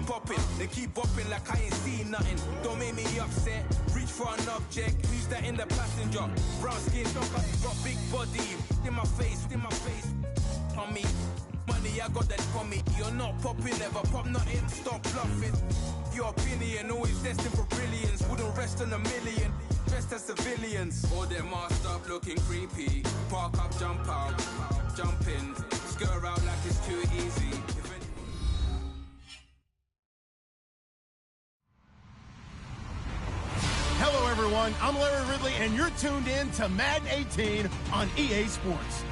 keep popping, then keep bopping like I ain't seen nothing. Don't make me upset, reach for an object. Who's that in the passenger? Brown skin, got big body. In my face, on me. Money, I got that for me. You're not popping, never pop nothing. Stop bluffing. Your opinion, always destined for brilliance. Wouldn't rest on a million, dressed as civilians. All them masked up looking creepy. Park up, jump out, jump in. Skirt out like it's too easy. Hello, everyone. I'm Larry Ridley, and you're tuned in to Madden 18 on EA Sports.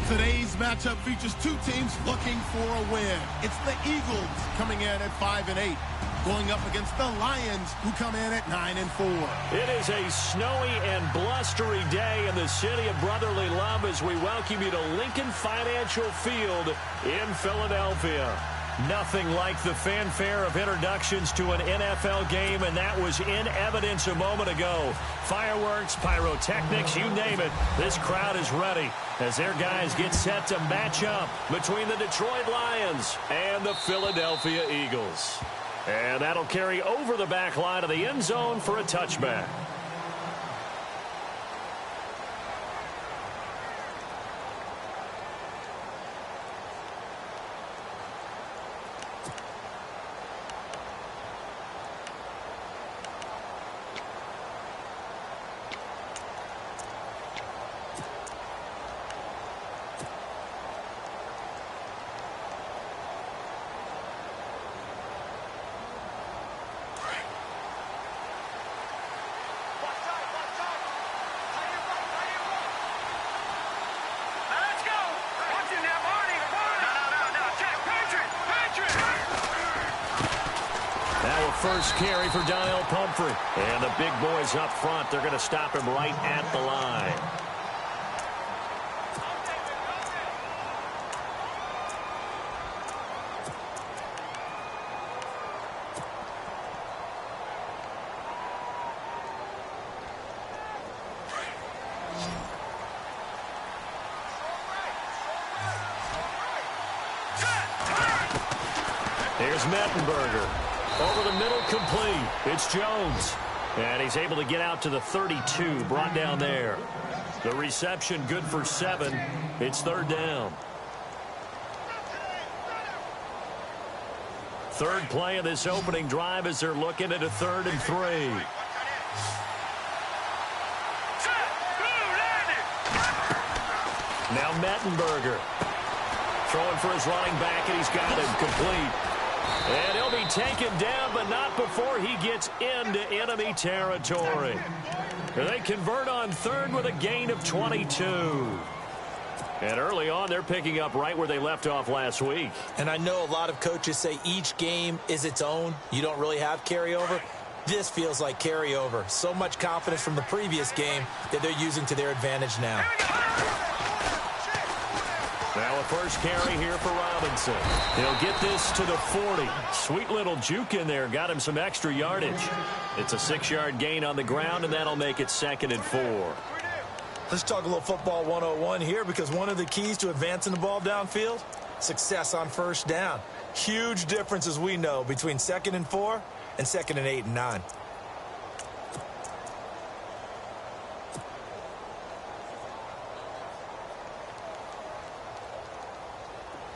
Today's matchup features two teams looking for a win. It's the Eagles coming in at 5-8, going up against the Lions, who come in at 9-4. It is a snowy and blustery day in the city of brotherly love as we welcome you to Lincoln Financial Field in Philadelphia. Nothing like the fanfare of introductions to an NFL game, and that was in evidence a moment ago. Fireworks, pyrotechnics, you name it. This crowd is ready as their guys get set to match up between the Detroit Lions and the Philadelphia Eagles. And that'll carry over the back line of the end zone for a touchback. First carry for Donnell Pumphrey. And the big boys up front, they're going to stop him right at the line. Here's Mettenberger. Over the middle, complete. It's Jones. And he's able to get out to the 32, brought down there. The reception good for 7. It's third down. Third play of this opening drive as they're looking at a 3rd and 3. Now Mettenberger. Throwing for his running back, and he's got him complete. And he'll be taken down, but not before he gets into enemy territory. They convert on 3rd with a gain of 22. And early on, they're picking up right where they left off last week. And I know a lot of coaches say each game is its own. You don't really have carryover. This feels like carryover. So much confidence from the previous game that they're using to their advantage now. Now a first carry here for Robinson. He'll get this to the 40. Sweet little juke in there. Got him some extra yardage. It's a 6-yard gain on the ground, and that'll make it 2nd and 4. Let's talk a little football 101 here, because one of the keys to advancing the ball downfield, success on first down. Huge difference, as we know, between 2nd and 4 and 2nd and 8 and 9.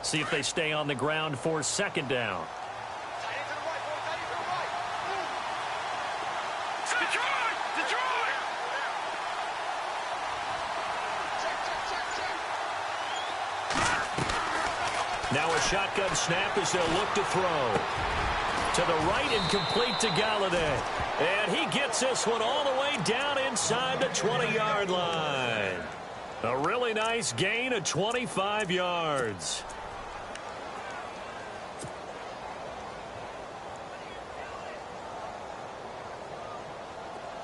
See if they stay on the ground for 2nd down. Now a shotgun snap as they'll look to throw. To the right and complete to Galladay. And he gets this one all the way down inside the 20-yard line. A really nice gain of 25 yards.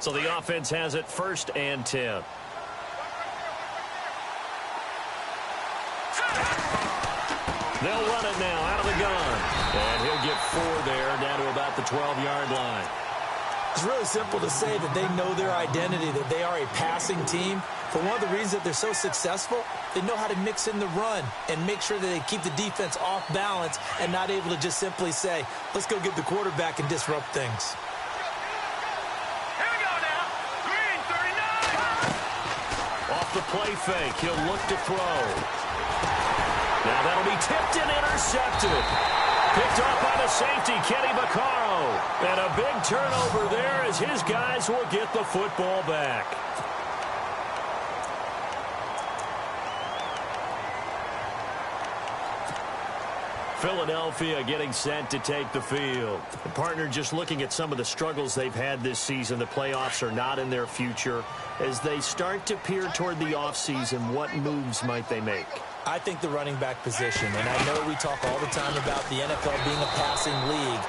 So the offense has it 1st and 10. They'll run it now out of the gun. And he'll get 4 there, down to about the 12-yard line. It's really simple to say that they know their identity, that they are a passing team. For one of the reasons that they're so successful, they know how to mix in the run and make sure that they keep the defense off balance and not able to just simply say, let's go get the quarterback and disrupt things. Here we go now. Green 39. Off the play fake, he'll look to throw. Now that'll be tipped and intercepted. Picked off by the safety, Kenny Vaccaro. And a big turnover there as his guys will get the football back. Philadelphia getting set to take the field. The partner just looking at some of the struggles they've had this season. The playoffs are not in their future. As they start to peer toward the offseason, what moves might they make? I think the running back position, and I know we talk all the time about the NFL being a passing league,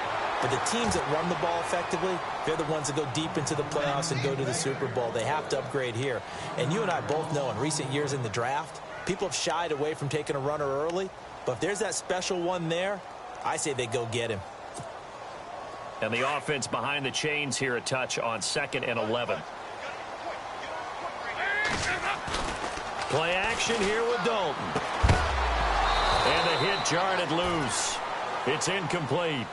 but the teams that run the ball effectively, they're the ones that go deep into the playoffs and go to the Super Bowl. They have to upgrade here. And you and I both know in recent years in the draft, people have shied away from taking a runner early. But if there's that special one there, I say they go get him. And the offense behind the chains here a touch on 2nd and 11. Play action here with Dalton. And the hit jarred it loose. It's incomplete.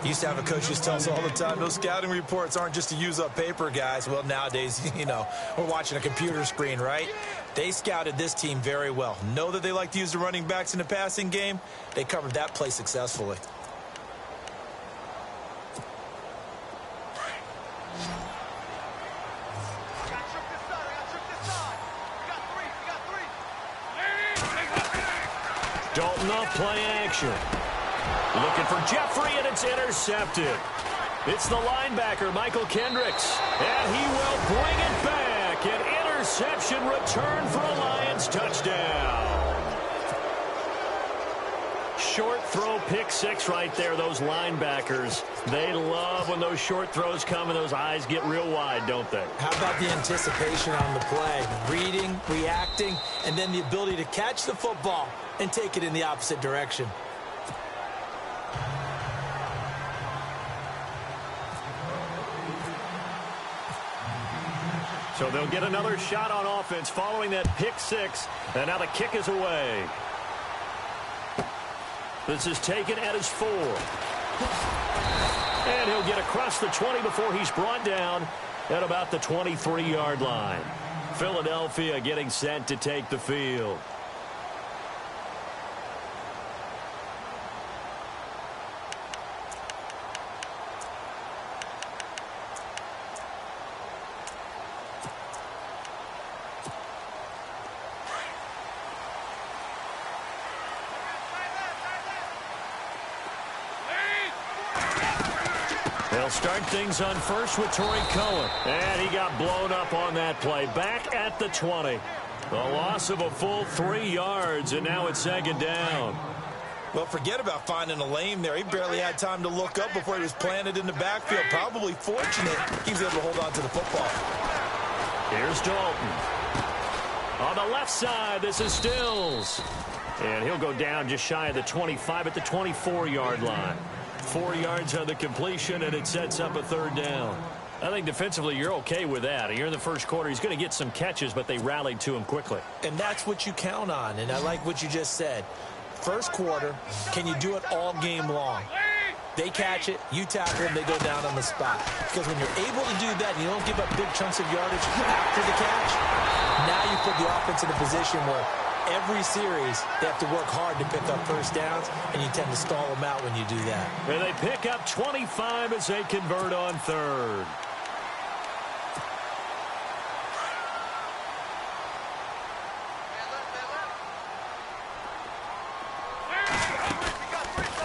Used to have a coach just tell us all the time, those scouting reports aren't just to use up paper, guys. Well, nowadays, you know, we're watching a computer screen, right? They scouted this team very well. Know that they like to use the running backs in the passing game. They covered that play successfully. Dalton off play action. Looking for Jeffrey, and it's intercepted. It's the linebacker, Michael Kendricks. And he will bring it back. An interception return for a Lions touchdown. Short throw, pick six right there, those linebackers. They love when those short throws come and those eyes get real wide, don't they? How about the anticipation on the play? Reading, reacting, and then the ability to catch the football and take it in the opposite direction. So they'll get another shot on offense following that pick six. And now the kick is away. This is taken at his 4. And he'll get across the 20 before he's brought down at about the 23-yard line. Philadelphia getting set to take the field. They'll start things on first with Torrey Cohen. And he got blown up on that play. Back at the 20. The loss of a full 3 yards, and now it's 2nd down. Well, forget about finding a lane there. He barely had time to look up before he was planted in the backfield. Probably fortunate he was able to hold on to the football. Here's Dalton. On the left side, this is Stills. And he'll go down just shy of the 25 at the 24-yard line. 4 yards on the completion, and it sets up a 3rd down. I think defensively you're okay with that. You're in the first quarter. He's going to get some catches, but they rallied to him quickly. And that's what you count on, and I like what you just said. First quarter, can you do it all game long? They catch it, you tackle them, they go down on the spot. Because when you're able to do that and you don't give up big chunks of yardage after the catch, now you put the offense in a position where every series they have to work hard to pick up first downs, and you tend to stall them out when you do that. And they pick up 25 as they convert on 3rd.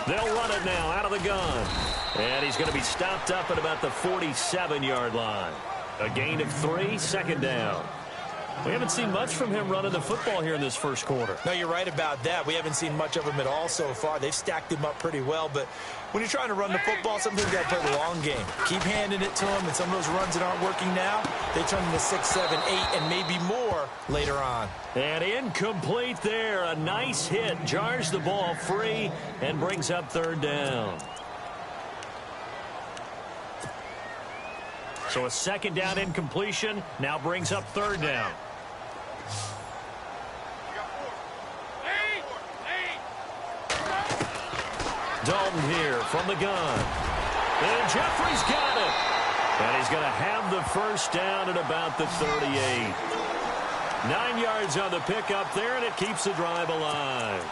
They'll run it now out of the gun. And he's going to be stopped up at about the 47-yard line. A gain of 3, 2nd down. We haven't seen much from him running the football here in this first quarter. No, you're right about that. We haven't seen much of him at all so far. They've stacked him up pretty well, but when you're trying to run the football, sometimes you got to play the long game. Keep handing it to him, and some of those runs that aren't working now, they turn into 6, 7, 8, and maybe more later on. And incomplete there. A nice hit. Jars the ball free and brings up 3rd down. So a second down incompletion now brings up third down. Dalton here from the gun. And Jeffrey's got it. And he's going to have the first down at about the 38. 9 yards on the pickup there, and it keeps the drive alive.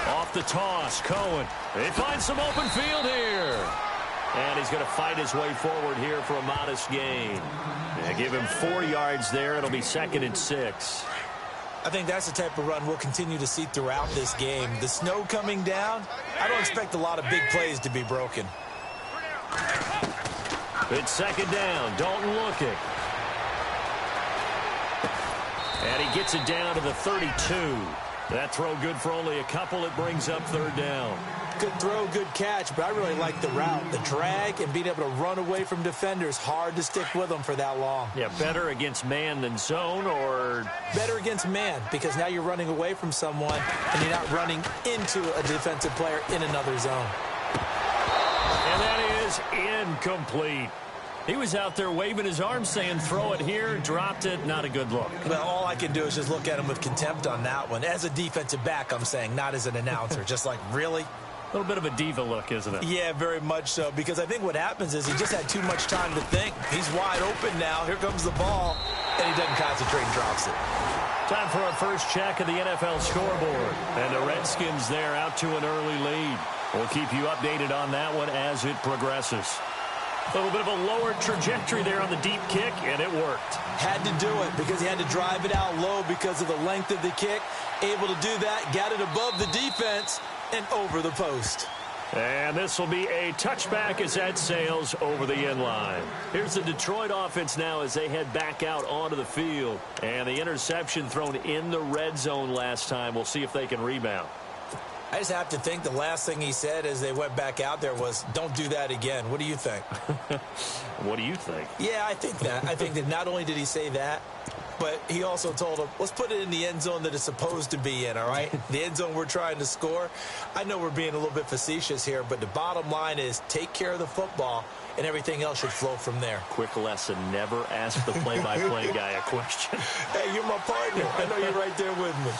Off the toss, Cohen. They find some open field here. And he's going to fight his way forward here for a modest gain. They give him 4 yards there. It'll be 2nd and 6. I think that's the type of run we'll continue to see throughout this game. The snow coming down, I don't expect a lot of big plays to be broken. It's 2nd down. Dalton looking. And he gets it down to the 32. That throw good for only a couple. It brings up third down. Good throw, good catch, but I really like the route. The drag and being able to run away from defenders, hard to stick with them for that long. Yeah, better against man than zone, or? Better against man, because now you're running away from someone and you're not running into a defensive player in another zone. And that is incomplete. He was out there waving his arms saying, throw it here, dropped it, not a good look. Well, all I can do is just look at him with contempt on that one. As a defensive back, I'm saying, not as an announcer. Just like, really? A little bit of a diva look, isn't it? Yeah, very much so, because I think what happens is he just had too much time to think. He's wide open now. Here comes the ball, and he doesn't concentrate and drops it. Time for our first check of the NFL scoreboard. And the Redskins there out to an early lead. We'll keep you updated on that one as it progresses. A little bit of a lower trajectory there on the deep kick, and it worked. Had to do it because he had to drive it out low because of the length of the kick. Able to do that, got it above the defense and over the post. And this will be a touchback as that sails over the end line. Here's the Detroit offense now as they head back out onto the field. And the interception thrown in the red zone last time. We'll see if they can rebound. I just have to think the last thing he said as they went back out there was, don't do that again. What do you think? What do you think? Yeah, I think that. I think that not only did he say that, but he also told him, let's put it in the end zone that it's supposed to be in, all right? The end zone we're trying to score. I know we're being a little bit facetious here, but the bottom line is take care of the football, and everything else should flow from there. Quick lesson, never ask the play-by-play guy a question. Hey, you're my partner. I know you're right there with me.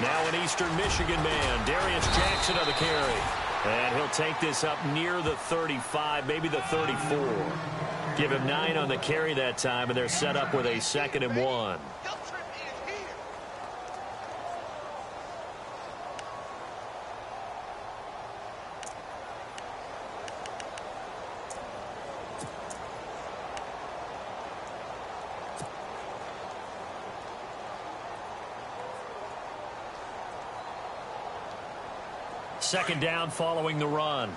Now an Eastern Michigan man, Darius Jackson on the carry. And he'll take this up near the 35, maybe the 34. Give him 9 on the carry that time, and they're set up with a 2nd and 1. Second down following the run.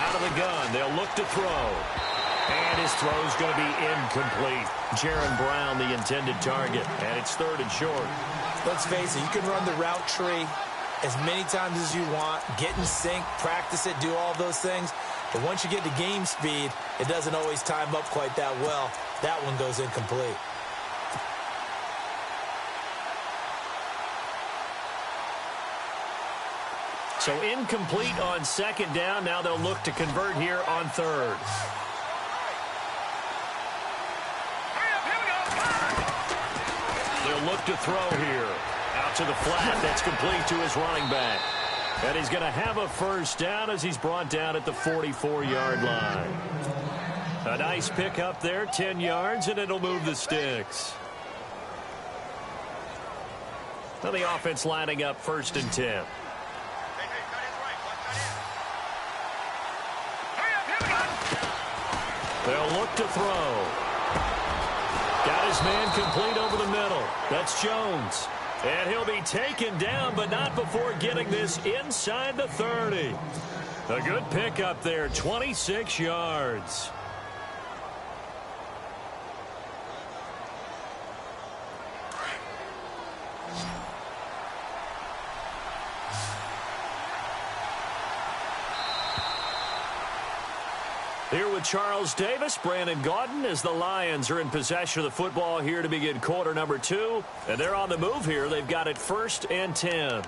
Out of the gun, they'll look to throw. And his throw's going to be incomplete. Jaron Brown, the intended target. And it's 3rd and short. Let's face it, you can run the route tree as many times as you want, get in sync, practice it, do all those things. But once you get to game speed, it doesn't always time up quite that well. That one goes incomplete. So incomplete on 2nd down. Now they'll look to convert here on 3rd. They'll look to throw here. Out to the flat. That's complete to his running back. And he's going to have a first down as he's brought down at the 44-yard line. A nice pickup there, 10 yards, and it'll move the sticks. Now the offense lining up 1st and 10. They'll look to throw. Got his man complete over the middle. That's Jones. And he'll be taken down, but not before getting this inside the 30. A good pickup there, 26 yards. Here with Charles Davis, Brandon Gaudin, as the Lions are in possession of the football here to begin quarter number 2. And they're on the move here. They've got it 1st and 10.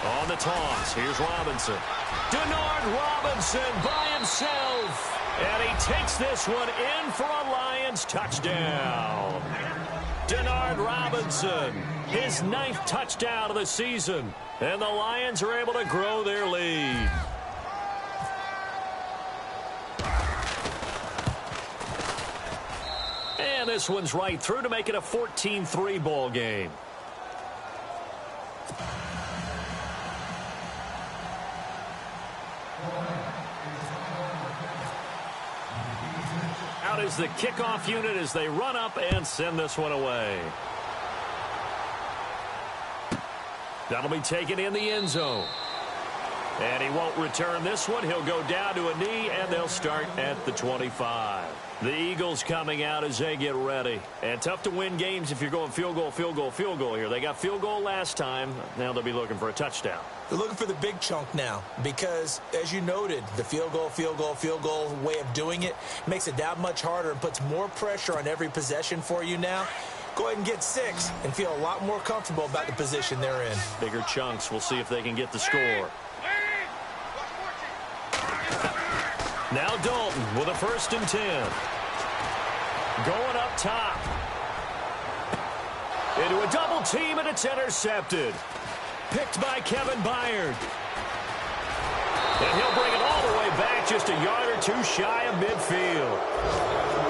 On the toss, here's Robinson. Denard Robinson by himself. And he takes this one in for a Lions touchdown. Denard Robinson, his 9th touchdown of the season. And the Lions are able to grow their lead. And this one's right through to make it a 14-3 ball game. Out is the kickoff unit as they run up and send this one away. That'll be taken in the end zone. And he won't return this one. He'll go down to a knee, and they'll start at the 25. The Eagles coming out as they get ready. And tough to win games if you're going field goal, field goal, field goal here. They got field goal last time. Now they'll be looking for a touchdown. They're looking for the big chunk now because, as you noted, the field goal, field goal, field goal way of doing it makes it that much harder and puts more pressure on every possession for you now. Go ahead and get 6 and feel a lot more comfortable about the position they're in. Bigger chunks. We'll see if they can get the score. Now Dalton with a 1st and 10. Going up top. Into a double team, and it's intercepted. Picked by Kevin Byard. And he'll bring it all the way back just a yard or 2 shy of midfield.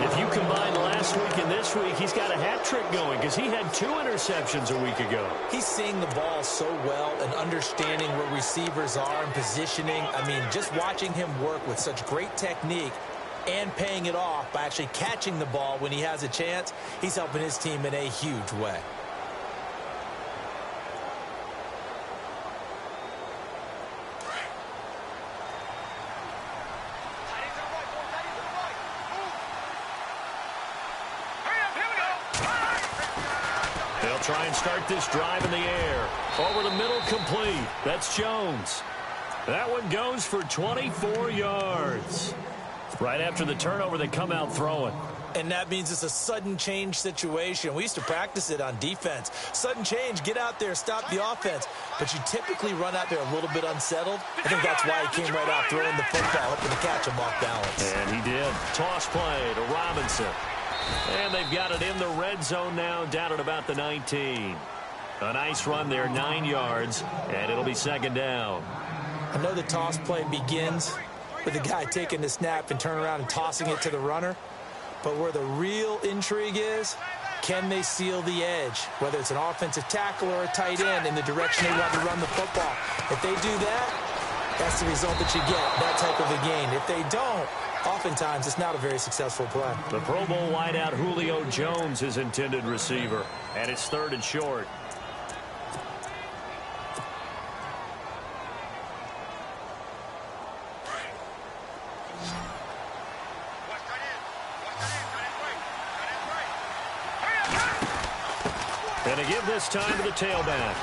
If you combine last week and this week, he's got a hat trick going because he had 2 interceptions a week ago. He's seeing the ball so well and understanding where receivers are and positioning. I mean, just watching him work with such great technique and paying it off by actually catching the ball when he has a chance, he's helping his team in a huge way. Try and start this drive in the air. Over the middle, complete. That's Jones. That one goes for 24 yards. Right after the turnover, they come out throwing. And that means it's a sudden change situation. We used to practice it on defense. Sudden change, get out there, stop the offense. But you typically run out there a little bit unsettled. I think that's why he came right out throwing the football, hoping to catch him off balance. And he did. Toss play to Robinson. And they've got it in the red zone now, down at about the 19. A nice run there, 9 yards, and it'll be 2nd down. I know the toss play begins with the guy taking the snap and turning around and tossing it to the runner. But where the real intrigue is, can they seal the edge? Whether it's an offensive tackle or a tight end in the direction they want to run the football. If they do that, that's the result that you get, that type of a gain. If they don't, oftentimes it's not a very successful play. The Pro Bowl wideout Julio Jones is intended receiver. And it's 3rd and short. And to give this time to the tailback.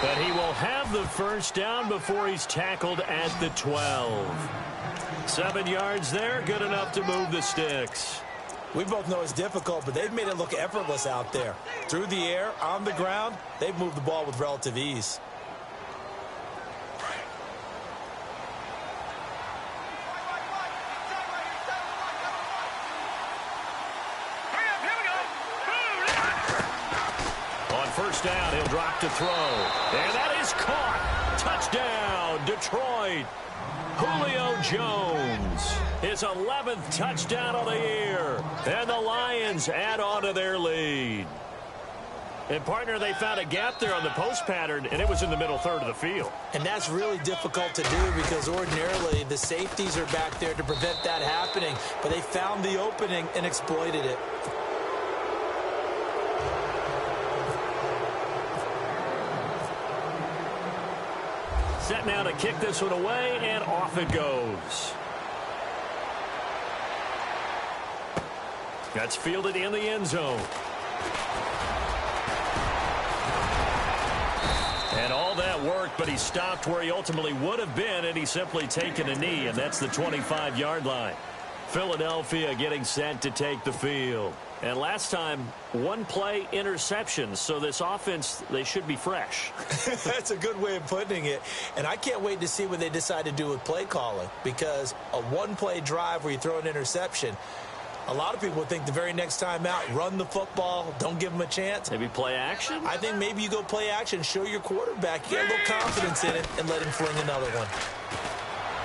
But he will have the 1st down before he's tackled at the 12. 7 yards there, good enough to move the sticks. We both know it's difficult, but they've made it look effortless out there. Through the air, on the ground, they've moved the ball with relative ease. On 1st down, he'll drop to throw. And that is caught. Touchdown, Detroit. Julio Jones, his 11th touchdown of the year. And the Lions add on to their lead. And, partner, they found a gap there on the post pattern, and it was in the middle 3rd of the field. And that's really difficult to do because ordinarily the safeties are back there to prevent that happening. But they found the opening and exploited it. set now to kick this one away, and off it goes. That's fielded in the end zone. And all that worked, but he stopped where he ultimately would have been, and he's simply taken a knee, and that's the 25-yard line. Philadelphia getting set to take the field. And last time, one play interception, so this offense, they should be fresh. That's a good way of putting it. And I can't wait to see what they decide to do with play calling, because a one-play drive where you throw an interception, a lot of people would think the very next time out, run the football, don't give them a chance. Maybe play action? I think maybe you go play action, show your quarterback, get a little confidence in it, and let him fling another one.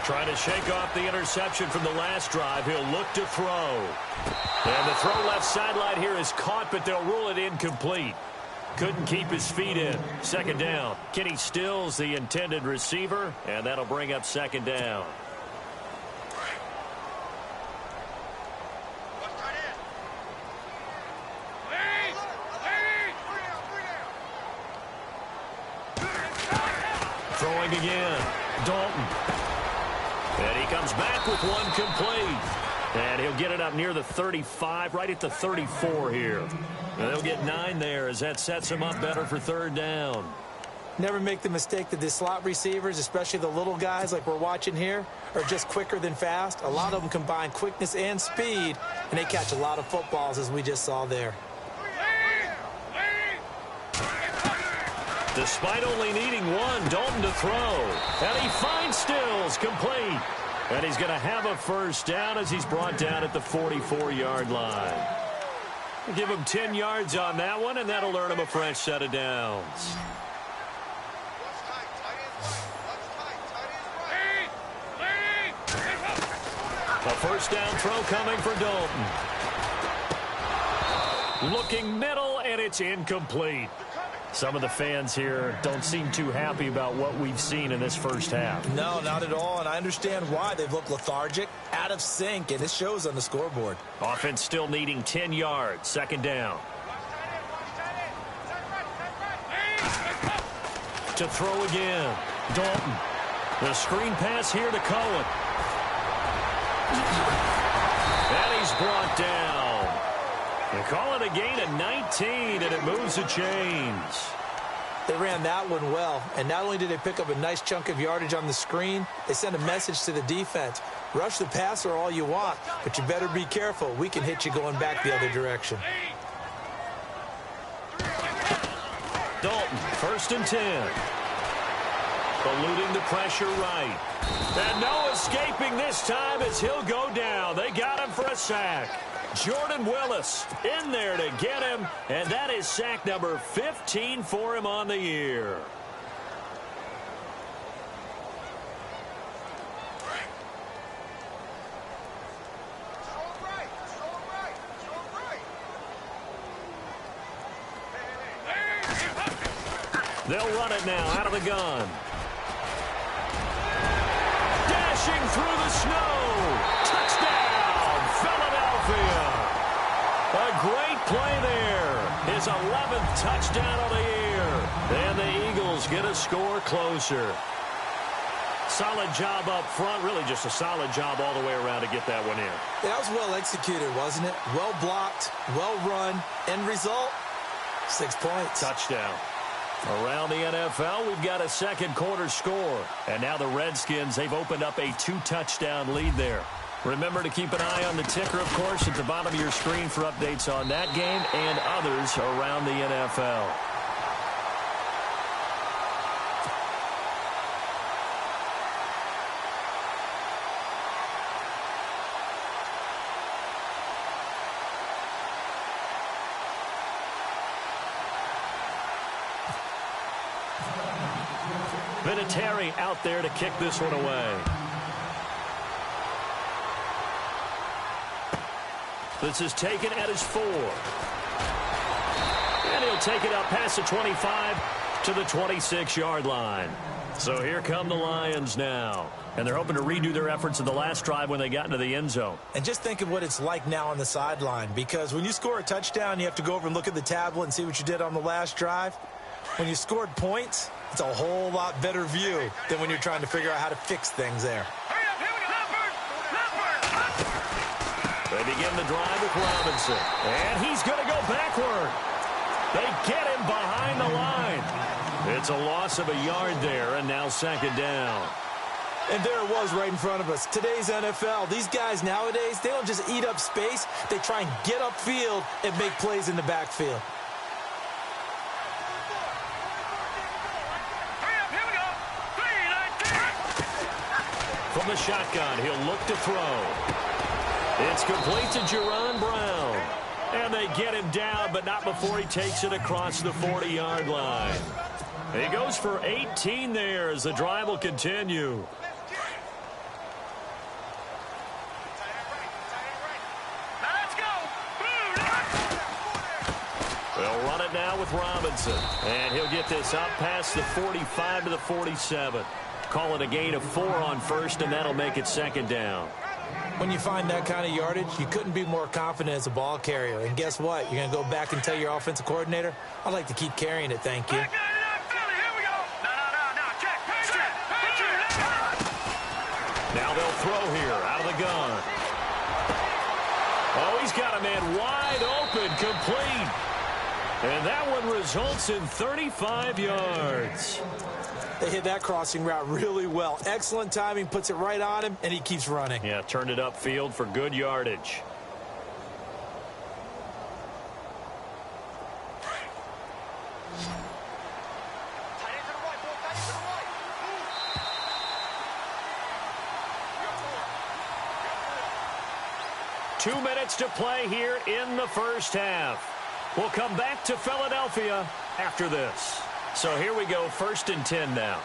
Trying to shake off the interception from the last drive. He'll look to throw. And the throw left sideline here is caught, but they'll rule it incomplete. Couldn't keep his feet in. Second down. Kenny Stills, the intended receiver, and that'll bring up second down. Throwing again. Dalton. And he comes back with one complete. And he'll get it up near the 35, right at the 34 here. And they'll get 9 there as that sets him up better for third down. Never make the mistake that the slot receivers, especially the little guys like we're watching here, are just quicker than fast. A lot of them combine quickness and speed, and they catch a lot of footballs, as we just saw there. Despite only needing one, Dalton to throw. And he finds Stills, complete. And he's going to have a first down as he's brought down at the 44-yard line. We'll give him 10 yards on that one, and that'll earn him a fresh set of downs. A first down throw coming for Dalton. Looking middle, and it's incomplete. Some of the fans here don't seem too happy about what we've seen in this first half. No, not at all, and I understand why. They've looked lethargic, out of sync, and it shows on the scoreboard. Offense still needing 10 yards. Second down. To throw again. Dalton. The screen pass here to Cohen. And he's brought down. They call it a gain of 19, and it moves the chains. They ran that one well, and not only did they pick up a nice chunk of yardage on the screen, they sent a message to the defense. Rush the passer all you want, but you better be careful. We can hit you going back the other direction. Dalton, first and 10. Eluding the pressure right. And no escaping this time as he'll go down. They got him for a sack. Jordan Willis in there to get him, and that is sack number 15 for him on the year. They'll run it now out of the gun. Dashing through the snow. Touchdown, Philadelphia. A great play there. His 11th touchdown of the year. And the Eagles get a score closer. Solid job up front. Really just a solid job all the way around to get that one in. That was well executed, wasn't it? Well blocked, well run. End result, 6 points. Touchdown. Around the NFL, we've got a second quarter score. And now the Redskins, they've opened up a 2-touchdown lead there. Remember to keep an eye on the ticker, of course, at the bottom of your screen for updates on that game and others around the NFL. Vinatieri out there to kick this one away. This is taken at his 4. And he'll take it up past the 25 to the 26-yard line. So here come the Lions now. And they're hoping to redo their efforts in the last drive when they got into the end zone. And just think of what it's like now on the sideline, because when you score a touchdown, you have to go over and look at the tablet and see what you did on the last drive. When you scored points, It's a whole lot better view than when you're trying to figure out how to fix things there. They begin the drive with Robinson. And he's going to go backward. They get him behind the line. It's a loss of a yard there, and now second down. And there it was right in front of us. Today's NFL, these guys nowadays, they don't just eat up space. They try and get upfield and make plays in the backfield. From the shotgun, he'll look to throw. It's complete to Jerron Brown. And they get him down, but not before he takes it across the 40-yard line. He goes for 18 there as the drive will continue. They'll run it now with Robinson. And he'll get this up past the 45 to the 47. Call it a gain of 4 on first, and that'll make it second down. When you find that kind of yardage, you couldn't be more confident as a ball carrier. And guess what? You're going to go back and tell your offensive coordinator, I'd like to keep carrying it, thank you. Now they'll throw here out of the gun. Oh, he's got a man wide open, complete. And that one results in 35 yards. They hit that crossing route really well. Excellent timing, puts it right on him, and he keeps running. Yeah, turned it upfield for good yardage. Two minutes to play here in the first half. We'll come back to Philadelphia after this. So here we go, 1st and 10 now.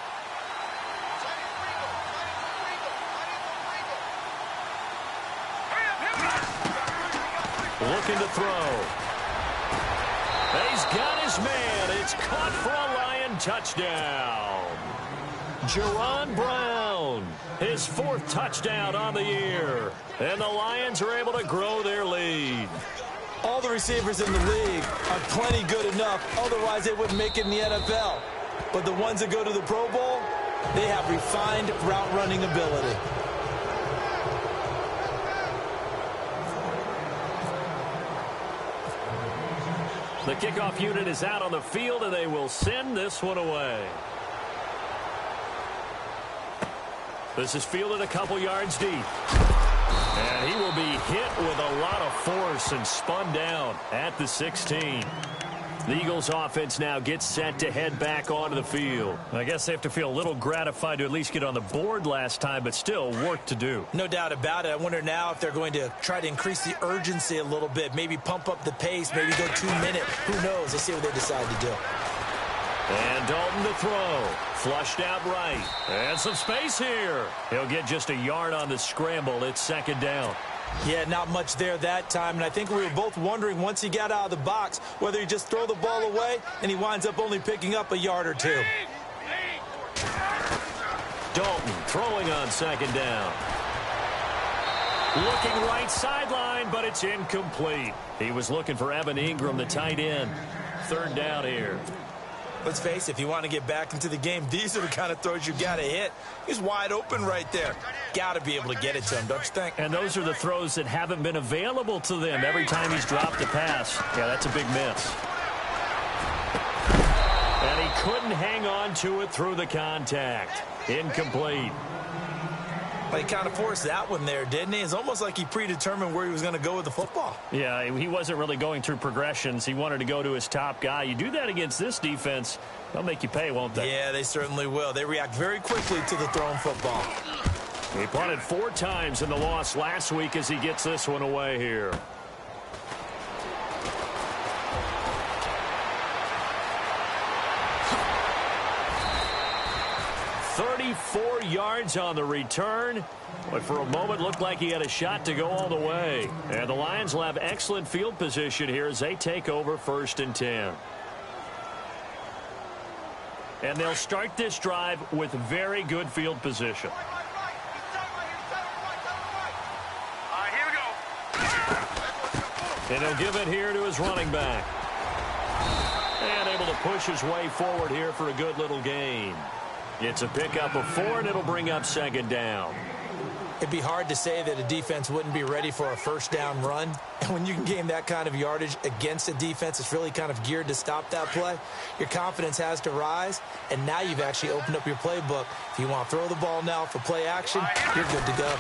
Looking to throw. He's got his man. It's caught for a Lion touchdown. Jerron Brown, his 4th touchdown on the year. And the Lions are able to grow their lead. All the receivers in the league are plenty good enough. Otherwise, they wouldn't make it in the NFL. But the ones that go to the Pro Bowl, they have refined route running ability. The kickoff unit is out on the field, and they will send this one away. This is fielded a couple yards deep. And he will be hit with a lot of force and spun down at the 16. The Eagles offense now gets set to head back onto the field. I guess they have to feel a little gratified to at least get on the board last time, but still work to do. No doubt about it. I wonder now if they're going to try to increase the urgency a little bit, maybe pump up the pace, maybe go 2 minute. Who knows? Let's see what they decide to do. And Dalton to throw. Flushed out right. And some space here. He'll get just a yard on the scramble. It's second down. Yeah, not much there that time. And I think we were both wondering once he got out of the box whether he just throw the ball away and he winds up only picking up a yard or two. Dalton throwing on second down. Looking right sideline, but it's incomplete. He was looking for Evan Ingram, the tight end. Third down here. Let's face it, if you want to get back into the game, these are the kind of throws you got to hit. He's wide open right there. Got to be able to get it to him, don't you think? And those are the throws that haven't been available to them every time he's dropped a pass. Yeah, that's a big miss. And he couldn't hang on to it through the contact. Incomplete. Well, he kind of forced that one there, didn't he? It's almost like he predetermined where he was going to go with the football. Yeah, he wasn't really going through progressions. He wanted to go to his top guy. You do that against this defense, they'll make you pay, won't they? Yeah, they certainly will. They react very quickly to the thrown football. He punted 4 times in the loss last week as he gets this one away here. "34 yards on the return, but for a moment looked like he had a shot to go all the way. And the Lions will have excellent field position here as they take over 1st and 10. And they'll start this drive with very good field position. And he'll give it here to his running back. And able to push his way forward here for a good little gain. It's a pickup of 4, and it'll bring up second down. It'd be hard to say that a defense wouldn't be ready for a first down run. And when you can gain that kind of yardage against a defense that's really kind of geared to stop that play, your confidence has to rise, and now you've actually opened up your playbook. If you want to throw the ball now for play action, you're good to go.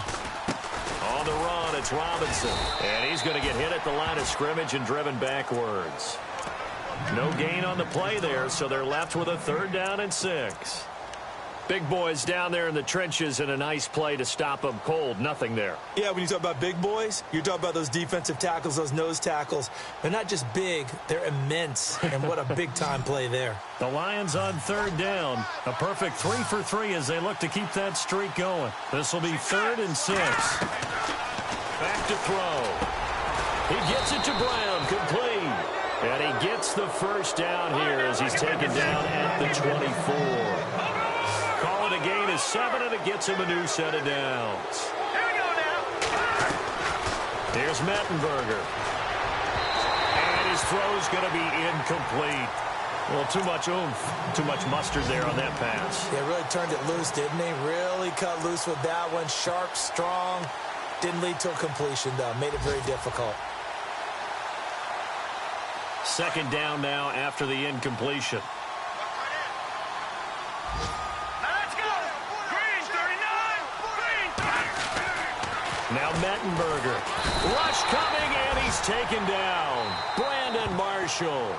On the run, it's Robinson. And he's going to get hit at the line of scrimmage and driven backwards. No gain on the play there, so they're left with a 3rd down and 6. Big boys down there in the trenches, and a nice play to stop them cold. Nothing there. Yeah, when you talk about big boys, you're talking about those defensive tackles, those nose tackles. They're not just big, they're immense. And what a big-time play there. The Lions on 3rd down. A perfect 3 for 3 as they look to keep that streak going. This will be 3rd and 6. Back to throw. He gets it to Brown, complete. And he gets the first down here as he's taken down at the 24. Call it a gain of 7, and it gets him a new set of downs. Here we go now. Here's Mettenberger. And his throw's going to be incomplete. Well, too much oomph, too much mustard there on that pass. Yeah, really turned it loose, didn't he? Really cut loose with that one. Sharp, strong. Didn't lead to a completion, though. Made it very difficult. Second down now after the incompletion. Now Mettenberger. Rush coming, and he's taken down. Brandon Marshall.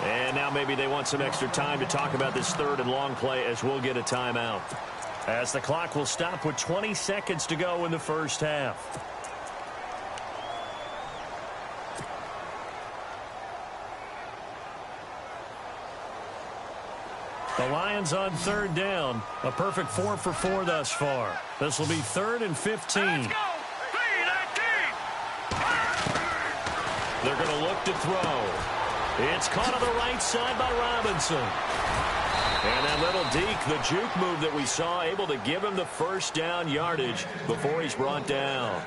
And now maybe they want some extra time to talk about this 3rd and long play as we'll get a timeout. As the clock will stop with 20 seconds to go in the first half. The Lions on 3rd down. A perfect 4 for 4 thus far. This will be 3rd and 15. They're going to look to throw. It's caught on the right side by Robinson. And that little deke, the juke move that we saw, able to give him the first down yardage before he's brought down.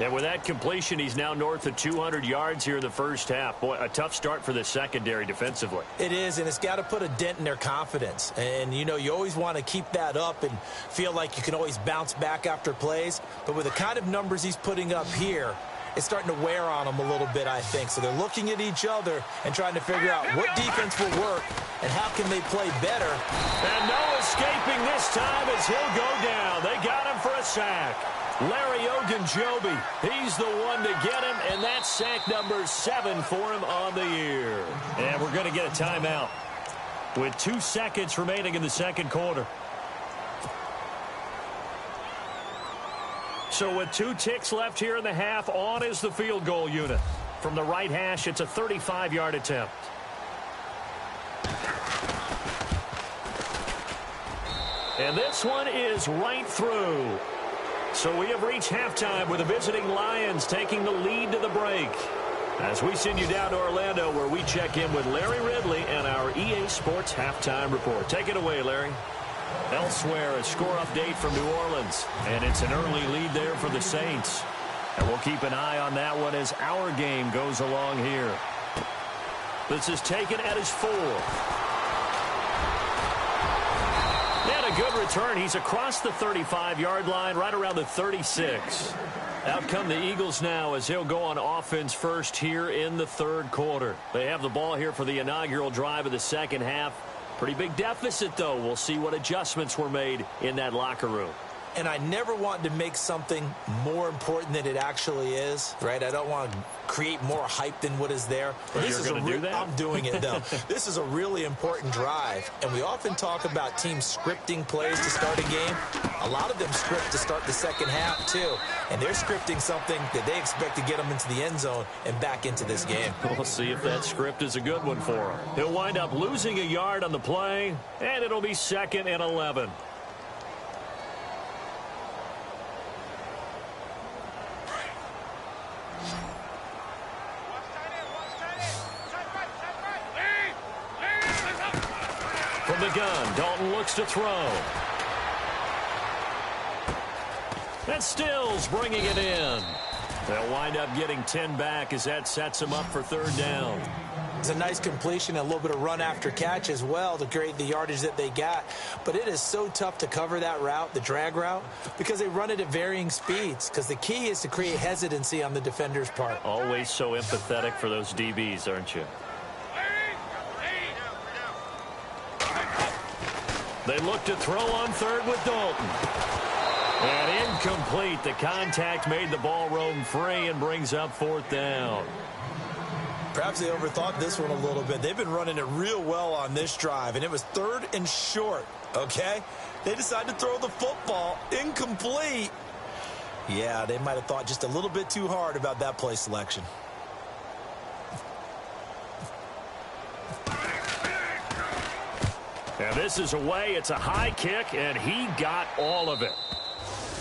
And with that completion, he's now north of 200 yards here in the first half. Boy, a tough start for the secondary defensively. It is, and it's got to put a dent in their confidence. And, you know, you always want to keep that up and feel like you can always bounce back after plays. But with the kind of numbers he's putting up here, it's starting to wear on them a little bit, I think. So they're looking at each other and trying to figure out what defense will work and how can they play better. And no escaping this time as he'll go down. They got him for a sack. Larry Ogunjobi, he's the one to get him, and that's sack number 7 for him on the year. And we're going to get a timeout with 2 seconds remaining in the second quarter. So with 2 ticks left here in the half, on is the field goal unit. From the right hash, it's a 35-yard attempt. And this one is right through. So we have reached halftime with the visiting Lions taking the lead to the break. As we send you down to Orlando, where we check in with Larry Ridley and our EA Sports Halftime Report. Take it away, Larry. Elsewhere, a score update from New Orleans, and it's an early lead there for the Saints. And we'll keep an eye on that one as our game goes along here. This is taken at his 4. And a good return. He's across the 35-yard line, right around the 36. Out come the Eagles now as he'll go on offense first here in the third quarter. They have the ball here for the inaugural drive of the second half. Pretty big deficit, though. We'll see what adjustments were made in that locker room. And I never want to make something more important than it actually is, right? I don't want to create more hype than what is there. Well, you're going to do that? I'm doing it, though. This is a really important drive, and we often talk about teams scripting plays to start a game. A lot of them script to start the second half, too. And they're scripting something that they expect to get them into the end zone and back into this game. We'll see if that script is a good one for him. He'll wind up losing a yard on the play, and it'll be 2nd and 11. From the gun, Dalton looks to throw. And Stills bringing it in. They'll wind up getting 10 back as that sets him up for 3rd down. It's a nice completion, a little bit of run after catch as well to create the yardage that they got. But it is so tough to cover that route, the drag route, because they run it at varying speeds. Because the key is to create hesitancy on the defender's part. Always so empathetic for those DBs, aren't you? They look to throw on third with Dalton. And incomplete. The contact made the ball roam free and brings up fourth down. Perhaps they overthought this one a little bit. They've been running it real well on this drive, and it was 3rd and short, okay? They decided to throw the football incomplete. Yeah, they might have thought just a little bit too hard about that play selection. And this is away. It's a high kick, and he got all of it.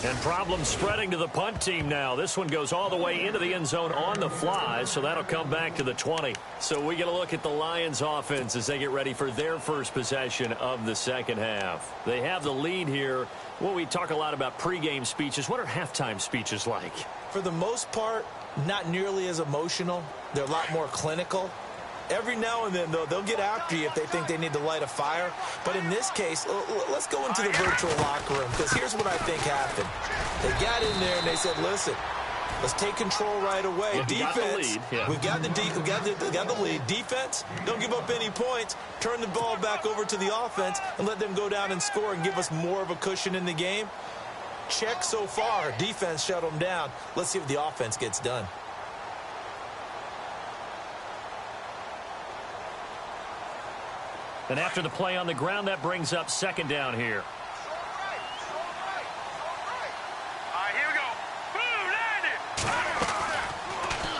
And problems spreading to the punt team now. This one goes all the way into the end zone on the fly, so that'll come back to the 20. So we get a look at the Lions offense as they get ready for their first possession of the second half. They have the lead here. Well, we talk a lot about pregame speeches. What are halftime speeches like? For the most part, not nearly as emotional. They're a lot more clinical. Every now and then, though, they'll get after you if they think they need to light a fire. But in this case, let's go into the virtual locker room, because here's what I think happened. They got in there and they said, listen, let's take control right away. Well, defense, we've got the lead. Defense, don't give up any points. Turn the ball back over to the offense and let them go down and score and give us more of a cushion in the game. Check so far. Defense shut them down. Let's see what the offense gets done. And after the play on the ground, that brings up second down here. Here we go. Boom, landed.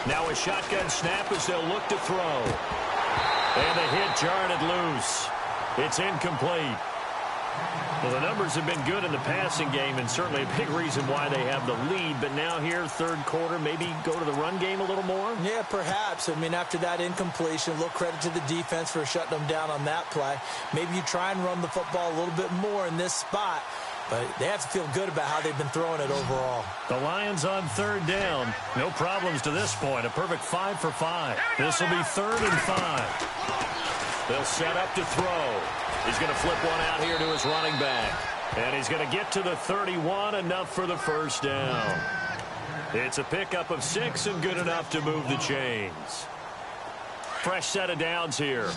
Now a shotgun snap as they'll look to throw. And the hit jarred it loose. It's incomplete. Well, the numbers have been good in the passing game, and certainly a big reason why they have the lead. But now here, third quarter, maybe go to the run game a little more? Yeah, perhaps. I mean, after that incompletion, a little credit to the defense for shutting them down on that play. Maybe you try and run the football a little bit more in this spot. But they have to feel good about how they've been throwing it overall. The Lions on third down. No problems to this point. A perfect 5 for 5. This will be 3rd and 5. They'll set up to throw. He's going to flip one out here to his running back. And he's going to get to the 31, enough for the first down. It's a pickup of 6 and good enough to move the chains. Fresh set of downs here.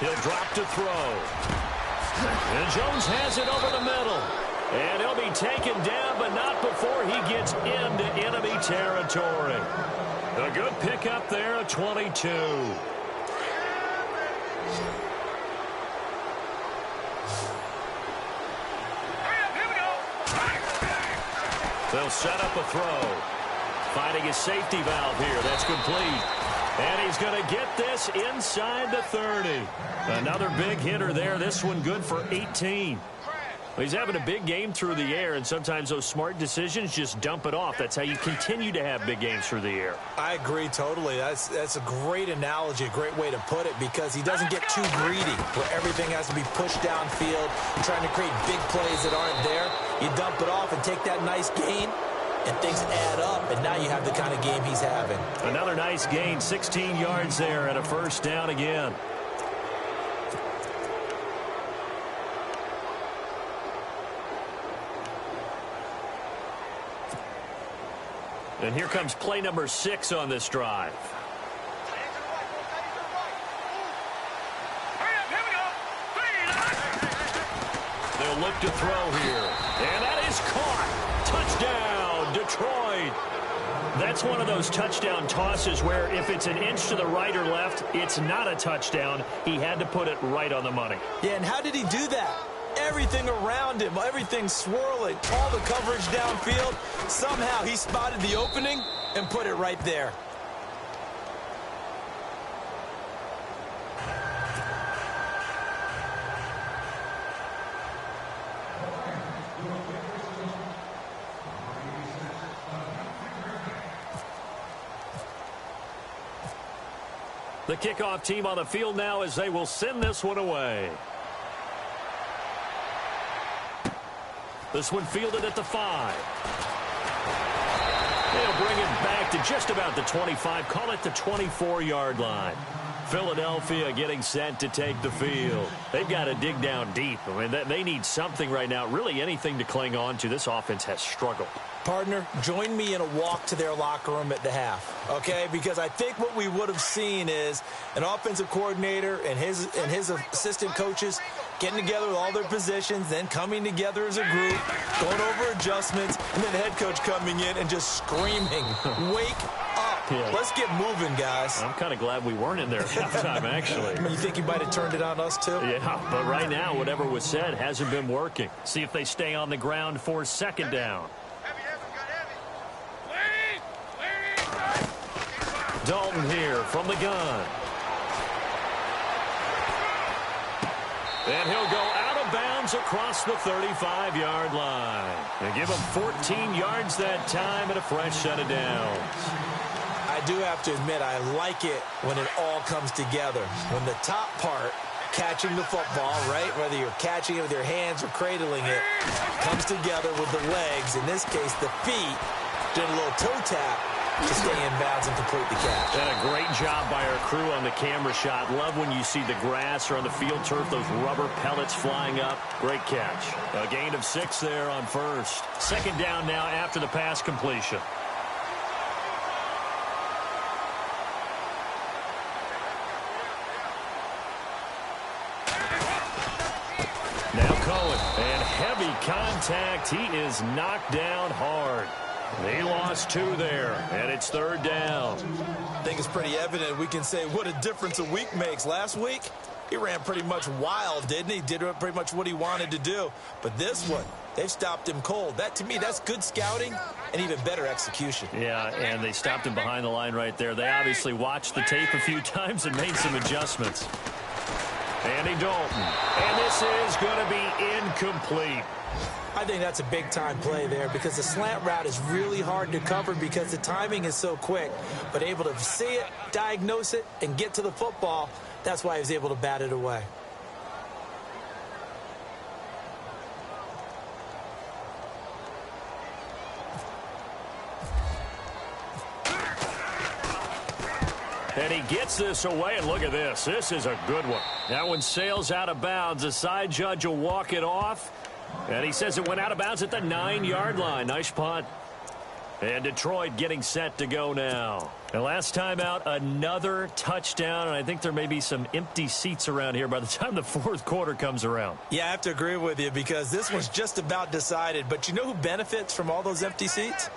He'll drop to throw. And Jones has it over the middle. And he'll be taken down, but not before he gets into enemy territory. A good pickup there, a 22. They'll set up a throw. Finding his safety valve here. That's complete. And he's going to get this inside the 30. Another big hitter there. This one good for 18. He's having a big game through the air, and sometimes those smart decisions just dump it off. That's how you continue to have big games through the air. I agree totally. That's a great analogy, a great way to put it, because he doesn't get too greedy where everything has to be pushed downfield, trying to create big plays that aren't there. You dump it off and take that nice gain, and things add up, and now you have the kind of game he's having. Another nice gain, 16 yards there, and a first down again. And here comes play number 6 on this drive. They'll look to throw here. And that is caught. Touchdown, Detroit. That's one of those touchdown tosses where if it's an inch to the right or left, it's not a touchdown. He had to put it right on the money. Yeah, and how did he do that? Everything around him, everything swirling, all the coverage downfield. Somehow he spotted the opening and put it right there. The kickoff team on the field now as they will send this one away. This one fielded at the 5. They'll bring it back to just about the 25. Call it the 24-yard line. Philadelphia getting set to take the field. They've got to dig down deep. I mean, they need something right now, really anything to cling on to. This offense has struggled. Partner, join me in a walk to their locker room at the half, okay? Because I think what we would have seen is an offensive coordinator and his assistant coaches getting together with all their positions, then coming together as a group, going over adjustments, and then the head coach coming in and just screaming, wake up. Yeah. Let's get moving, guys. I'm kind of glad we weren't in there at halftime, actually. You think you might have turned it on us, too? Yeah, but right now, whatever was said hasn't been working. See if they stay on the ground for second down. Dalton here from the gun. And he'll go out of bounds across the 35-yard line. And give him 14 yards that time and a fresh set of downs. I do have to admit, I like it when it all comes together. When the top part, catching the football, right, whether you're catching it with your hands or cradling it, comes together with the legs, in this case the feet, doing a little toe tap to stay in bounds and complete the catch. And a great job by our crew on the camera shot. Love when you see the grass or on the field turf, those rubber pellets flying up. Great catch. A gain of 6 there on first. Second down now after the pass completion. Now Cohen, and heavy contact. He is knocked down hard. He lost 2 there, and it's third down. I think it's pretty evident we can say what a difference a week makes. Last week, he ran pretty much wild, didn't he? Did pretty much what he wanted to do. But this one, they've stopped him cold. That, to me, that's good scouting and even better execution. Yeah, and they stopped him behind the line right there. They obviously watched the tape a few times and made some adjustments. Andy Dalton, and this is going to be incomplete. I think that's a big-time play there because the slant route is really hard to cover because the timing is so quick. But able to see it, diagnose it, and get to the football, that's why he was able to bat it away. And he gets this away, and look at this. This is a good one. That one sails out of bounds. The side judge will walk it off. And he says it went out of bounds at the 9-yard line. Nice punt. And Detroit getting set to go now. And last time out, another touchdown. And I think there may be some empty seats around here by the time the fourth quarter comes around. Yeah, I have to agree with you because this one's just about decided. But you know who benefits from all those empty seats?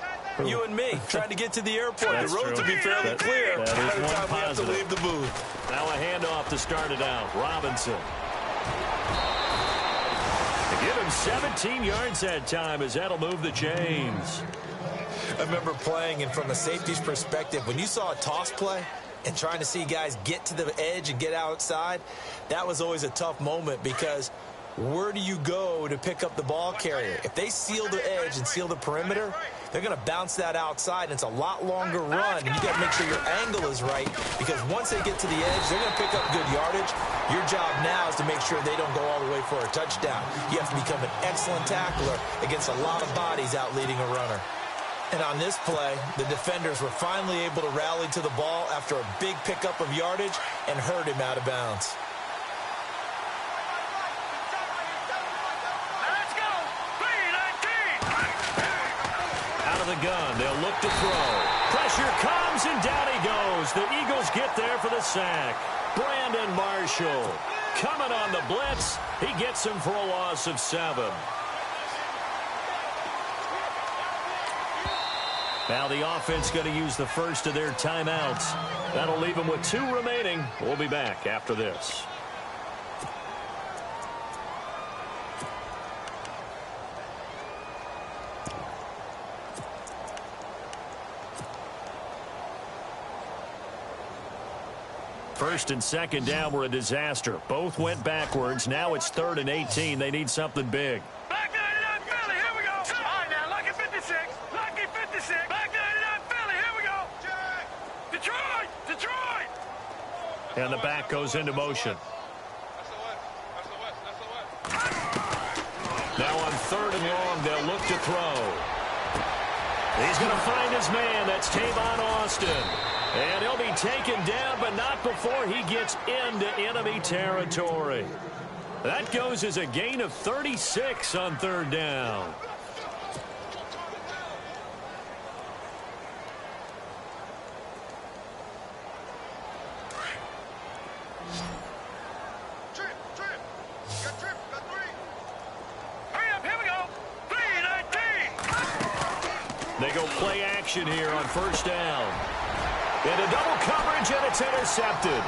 You and me, trying to get to the airport. That's the roads will be fairly clear by the time we have to leave the booth. Now a handoff to start it out. Robinson. They give him 17 yards that time as that'll move the chains. I remember playing, and from a safety's perspective, when you saw a toss play and trying to see guys get to the edge and get outside, that was always a tough moment because where do you go to pick up the ball carrier? If they seal the edge and seal the perimeter, they're going to bounce that outside, and it's a lot longer run, and you got to make sure your angle is right because once they get to the edge, they're going to pick up good yardage. Your job now is to make sure they don't go all the way for a touchdown. You have to become an excellent tackler against a lot of bodies out leading a runner. And on this play, the defenders were finally able to rally to the ball after a big pickup of yardage and hurt him out of bounds. Let's go! 3-19! Out of the gun, they'll look to throw. Pressure comes, and down he goes. The Eagles get there for the sack. Brandon Marshall coming on the blitz. He gets him for a loss of 7. Now the offense going to use the first of their timeouts. That'll leave them with 2 remaining. We'll be back after this. First and second down were a disaster. Both went backwards. Now it's 3rd and 18. They need something big. Back 99 Philly, here we go. All right, now, lucky 56. Lucky 56. Back 99 Philly, here we go. Detroit! Detroit! And the back goes into motion. Now on 3rd and long, they'll look to throw. He's going to find his man. That's Tavon Austin. And he'll be taken down, but not before he gets into enemy territory. That goes as a gain of 36 on third down. They go play action here on first down. Into double coverage, and it's intercepted.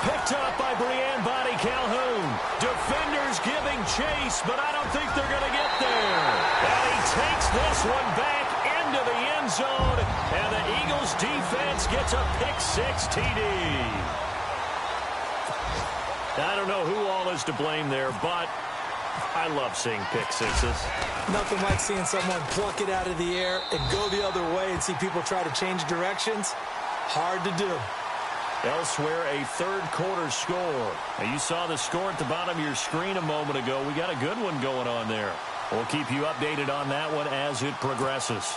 Picked up by Brian Body Calhoun. Defenders giving chase, but I don't think they're going to get there. And he takes this one back into the end zone, and the Eagles defense gets a pick-6 TD. I don't know who all is to blame there, but I love seeing pick-sixes. Nothing like seeing someone pluck it out of the air and go the other way and see people try to change directions. Hard to do. Elsewhere, a third-quarter score. Now, you saw the score at the bottom of your screen a moment ago. We got a good one going on there. We'll keep you updated on that one as it progresses.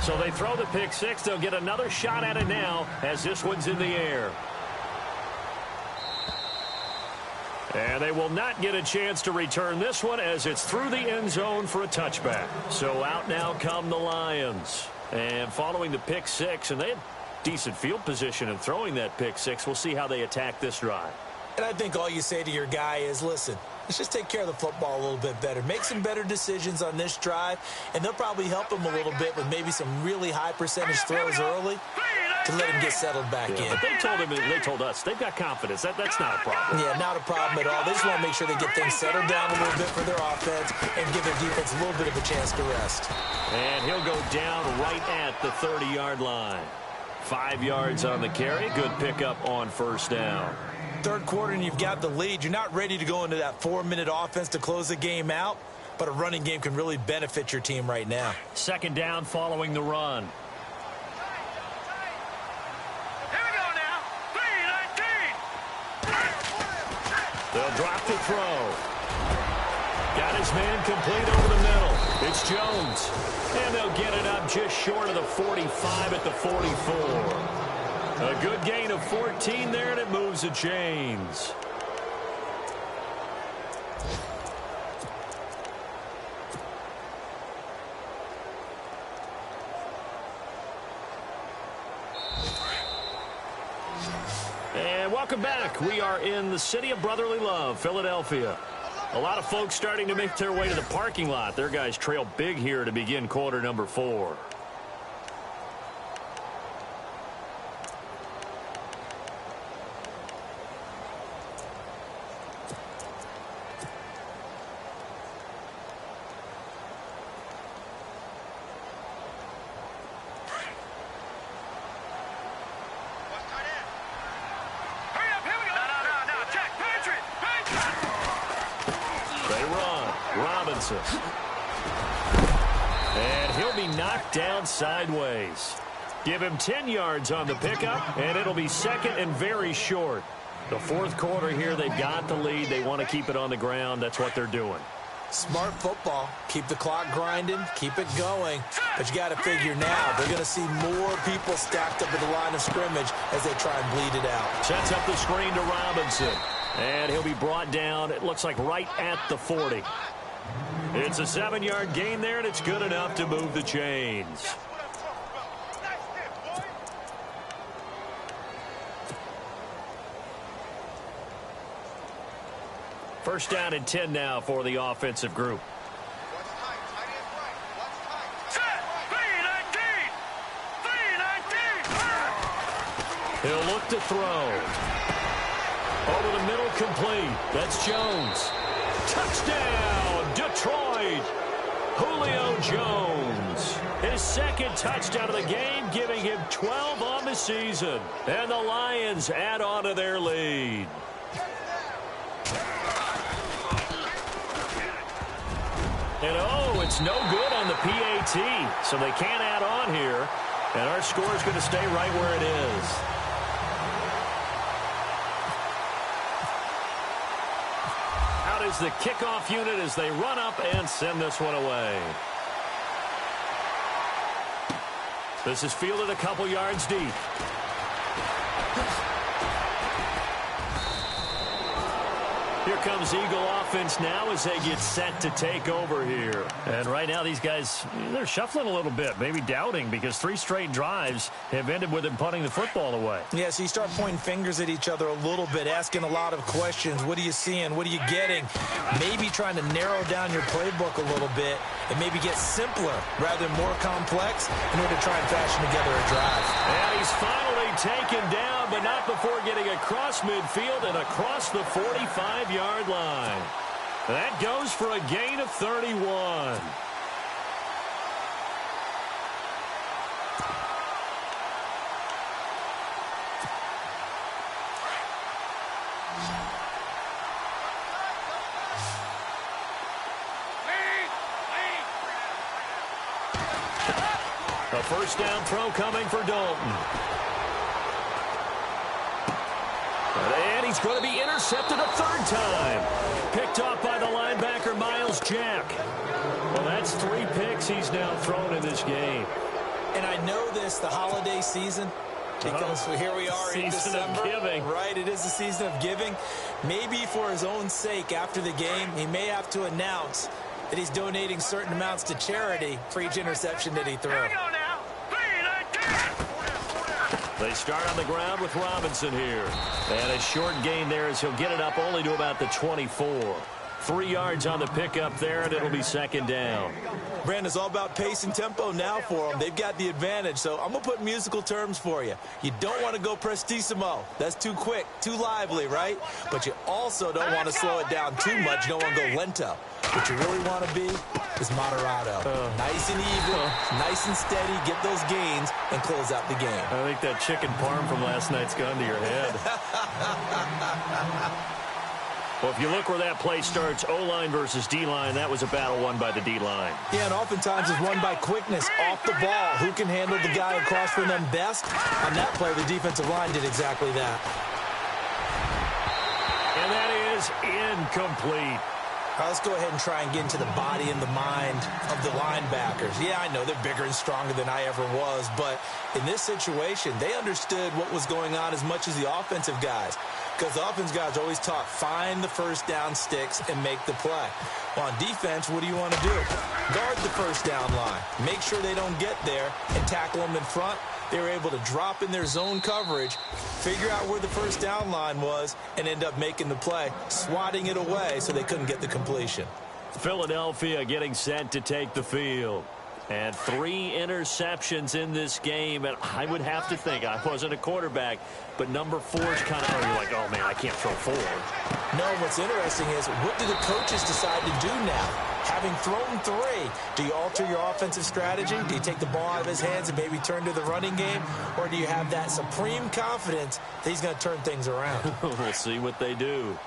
So they throw the pick-6. They'll get another shot at it now as this one's in the air. And they will not get a chance to return this one as it's through the end zone for a touchback. So out now come the Lions. And following the pick-6, and they had decent field position in throwing that pick-6. We'll see how they attack this drive. And I think all you say to your guy is, listen, let's just take care of the football a little bit better. Make some better decisions on this drive, and they'll probably help him a little bit with maybe some really high percentage throws early to let him get settled back in. But they told us they've got confidence. That's not a problem. Yeah, not a problem at all. They just want to make sure they get things settled down a little bit for their offense and give their defense a little bit of a chance to rest. And he'll go down right at the 30-yard line. 5 yards on the carry. Good pickup on first down. Third quarter and you've got the lead. You're not ready to go into that 4-minute offense to close the game out, but a running game can really benefit your team right now. Second down following the run. Here we go now. 3-19. They'll drop the throw. Got his man complete over the middle. It's Jones. And they'll get it up just short of the 45 at the 44. A good gain of 14 there, and it moves the chains. And welcome back. We are in the city of brotherly love, Philadelphia. A lot of folks starting to make their way to the parking lot. Their guys trail big here to begin quarter number 4. And he'll be knocked down sideways. Give him 10 yards on the pickup, and it'll be second and very short. The fourth quarter here, they've got the lead. They want to keep it on the ground. That's what they're doing. Smart football. Keep the clock grinding. Keep it going. But you got to figure now, they're going to see more people stacked up at the line of scrimmage as they try and bleed it out. Sets up the screen to Robinson. And he'll be brought down, it looks like right at the 40. It's a 7-yard gain there, and it's good enough to move the chains. First down and 10 now for the offensive group. He'll look to throw. Over the middle, complete. That's Jones. Touchdown, Detroit. Julio Jones. His second touchdown of the game, giving him 12 on the season. And the Lions add on to their lead. And oh, it's no good on the PAT. So they can't add on here. And our score is going to stay right where it is. is the kickoff unit as they run up and send this one away. This is fielded a couple yards deep. Here comes Eagle offense now as they get set to take over here. And right now these guys, they're shuffling a little bit, maybe doubting, because 3 straight drives have ended with them punting the football away. Yeah, so you start pointing fingers at each other a little bit, asking a lot of questions. What are you seeing? What are you getting? Maybe trying to narrow down your playbook a little bit and maybe get simpler rather than more complex in order to try and fashion together a drive. And he's finally taken down, but not before getting across midfield and across the 45-yard line. That goes for a gain of 31. A first down throw coming for Dalton. And he's going to be intercepted a 3rd time. Picked off by the linebacker, Miles Jack. Well, that's 3 picks he's now thrown in this game. And I know this, the holiday season, because here we are in December. Season of giving. Right, it is the season of giving. Maybe for his own sake after the game, he may have to announce that he's donating certain amounts to charity for each interception that he threw. Here we go now. 3, 19. They start on the ground with Robinson here. And a short gain there as he'll get it up only to about the 24. 3 yards on the pickup there, and it'll be 2nd down. Brandon, it's all about pace and tempo now for them. They've got the advantage, so I'm going to put musical terms for you. You don't want to go prestissimo. That's too quick, too lively, right? But you also don't want to slow it down too much. You don't want to go lento. What you really want to be is moderato. Nice and even, nice and steady, get those gains, and close out the game. I think that chicken parm from last night's gone to your head. Well, if you look where that play starts, O-line versus D-line, that was a battle won by the D-line. Yeah, and oftentimes it's won by quickness off the ball. Who can handle the guy across from them best? On that play, the defensive line did exactly that. And that is incomplete. Let's go ahead and try and get into the body and the mind of the linebackers. Yeah, I know they're bigger and stronger than I ever was, but in this situation, they understood what was going on as much as the offensive guys. Because the offense guys always taught, find the first down sticks and make the play. Well, on defense, what do you want to do? Guard the first down line. Make sure they don't get there and tackle them in front. They were able to drop in their zone coverage, figure out where the first down line was, and end up making the play, swatting it away so they couldn't get the completion. Philadelphia getting set to take the field. And 3 interceptions in this game. And I would have to think, I wasn't a quarterback, but number 4 is kind of, you're like, oh, man, I can't throw 4. No, what's interesting is, what do the coaches decide to do now? Having thrown 3, do you alter your offensive strategy? Do you take the ball out of his hands and maybe turn to the running game? Or do you have that supreme confidence that he's going to turn things around? We'll see what they do.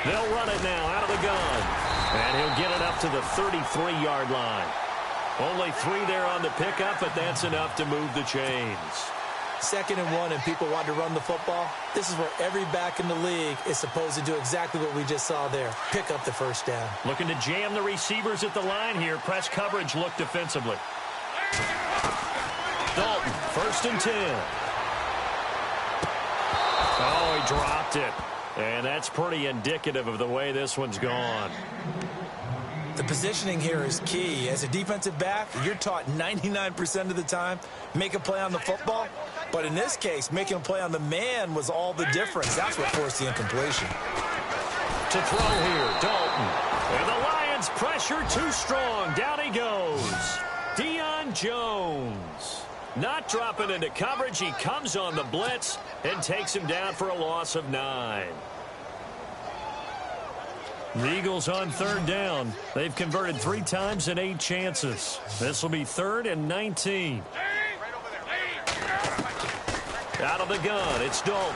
They'll run it now out of the gun. And he'll get it up to the 33-yard line. Only 3 there on the pickup, but that's enough to move the chains. 2nd and 1, and people want to run the football. This is where every back in the league is supposed to do exactly what we just saw there. Pick up the first down. Looking to jam the receivers at the line here. Press coverage look defensively. Dalton, 1st and 10. Oh, he dropped it. And that's pretty indicative of the way this one's gone. The positioning here is key. As a defensive back, you're taught 99% of the time, make a play on the football. But in this case, making a play on the man was all the difference. That's what forced the incompletion. To throw here, Dalton. And the Lions pressure too strong. Down he goes. Deion Jones. Not dropping into coverage. He comes on the blitz and takes him down for a loss of 9. The Eagles on 3rd down. They've converted 3 times in 8 chances. This will be 3rd and 19. Out of the gun, it's Dalton.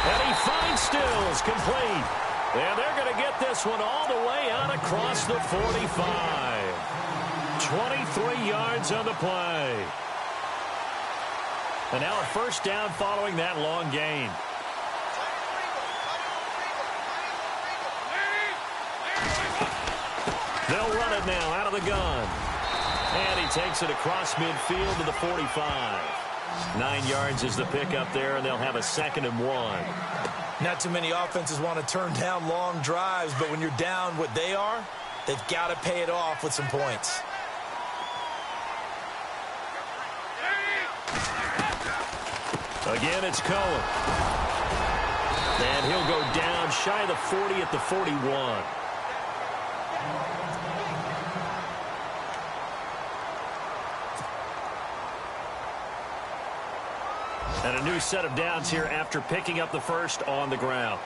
And he finds Stills, complete. And they're going to get this one all the way out across the 45. 23 yards on the play. And now a first down following that long gain. They'll run it now out of the gun. And he takes it across midfield to the 45. 9 yards is the pickup there, and they'll have a 2nd and 1. Not too many offenses want to turn down long drives, but when you're down what they are, they've got to pay it off with some points. Again, it's Cohen. And he'll go down shy of the 40 at the 41. And a new set of downs here after picking up the first on the ground.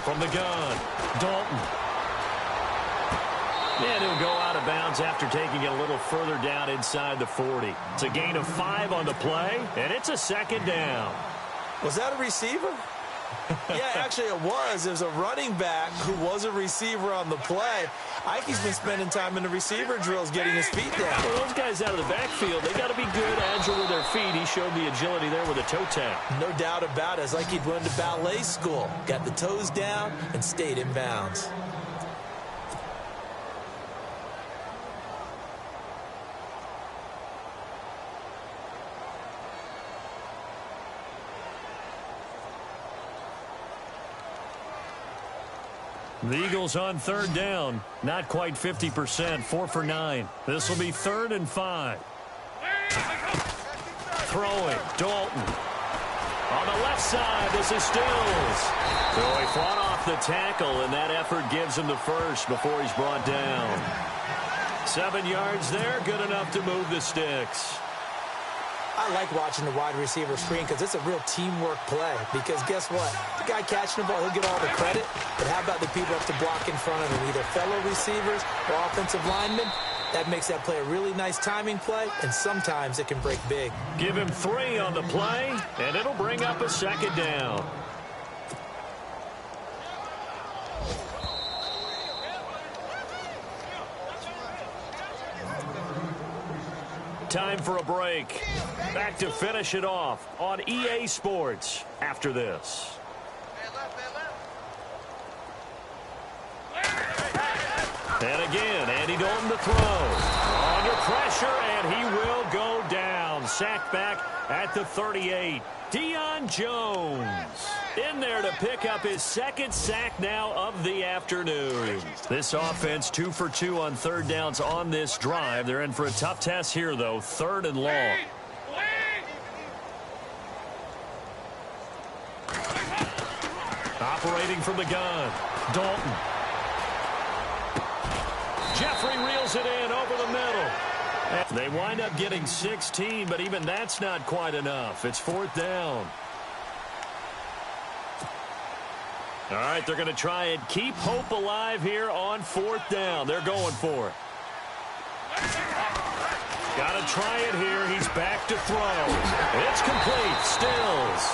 From the gun, Dalton. And he'll go out of bounds after taking it a little further down inside the 40. It's a gain of 5 on the play, and it's a 2nd down. Was that a receiver? Yeah, actually it was. It was a running back who was a receiver on the play. Ike's been spending time in the receiver drills getting his feet down. Well, those guys out of the backfield, they got to be good, agile with their feet. He showed the agility there with a toe tap. No doubt about it. It's like he'd went to ballet school. Got the toes down and stayed in bounds. The Eagles on 3rd down. Not quite 50%. 4 for 9. This will be 3rd and 5. Throwing. Dalton. On the left side, this is Stills. So he fought off the tackle, and that effort gives him the first before he's brought down. 7 yards there. Good enough to move the sticks. I like watching the wide receiver screen because it's a real teamwork play. Because guess what? The guy catching the ball, he'll get all the credit. But how about the people up to block in front of him? Either fellow receivers or offensive linemen. That makes that play a really nice timing play, and sometimes it can break big. Give him 3 on the play, and it'll bring up a 2nd down. Time for a break. Back to finish it off on EA Sports after this. And again, Andy Dalton to throw. Under pressure, and he will go down. Sacked back at the 38. Deion Jones in there to pick up his 2nd sack now of the afternoon. This offense 2 for 2 on 3rd downs on this drive. They're in for a tough test here, though. 3rd and long. Operating from the gun. Dalton. Jeffrey reels it in over the middle. They wind up getting 16, but even that's not quite enough. It's 4th down. All right, they're going to try and keep hope alive here on 4th down. They're going for it. Got to try it here. He's back to throw. It's complete. Stills.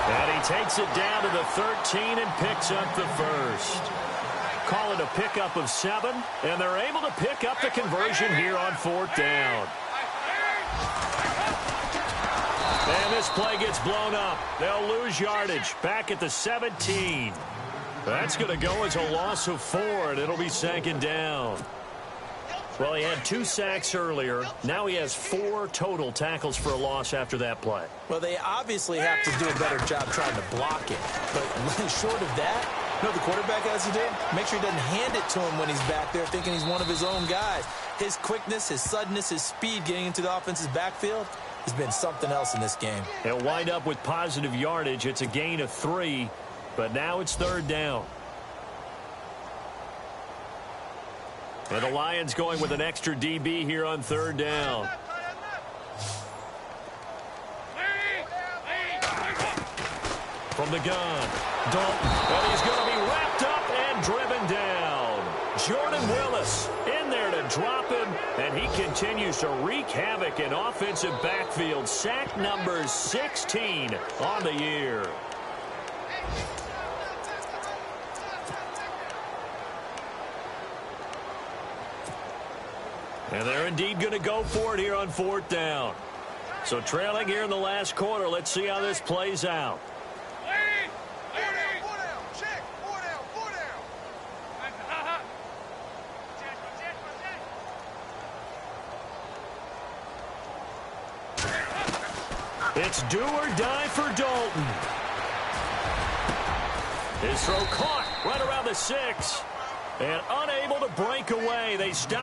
And he takes it down to the 13 and picks up the first. Call it a pickup of 7, and they're able to pick up the conversion here on 4th down. And this play gets blown up. They'll lose yardage back at the 17. That's going to go as a loss of 4, and it'll be 2nd down. Well, he had 2 sacks earlier. Now he has 4 total tackles for a loss after that play. Well, they obviously have to do a better job trying to block it. But short of that, you know what the quarterback has to do? Make sure he doesn't hand it to him when he's back there thinking he's one of his own guys. His quickness, his suddenness, his speed getting into the offense's backfield has been something else in this game. They'll wind up with positive yardage. It's a gain of 3, but now it's 3rd down. And the Lions going with an extra DB here on 3rd down. From the gun, Dalton, and he's going to be wrapped up and driven down. Jordan Willis in there to drop him, and he continues to wreak havoc in offensive backfield. Sack number 16 on the year. And they're indeed going to go for it here on 4th down. So trailing here in the last quarter. Let's see how this plays out. It's do or die for Dalton. His throw caught right around the 6. And unable to break away. They stop.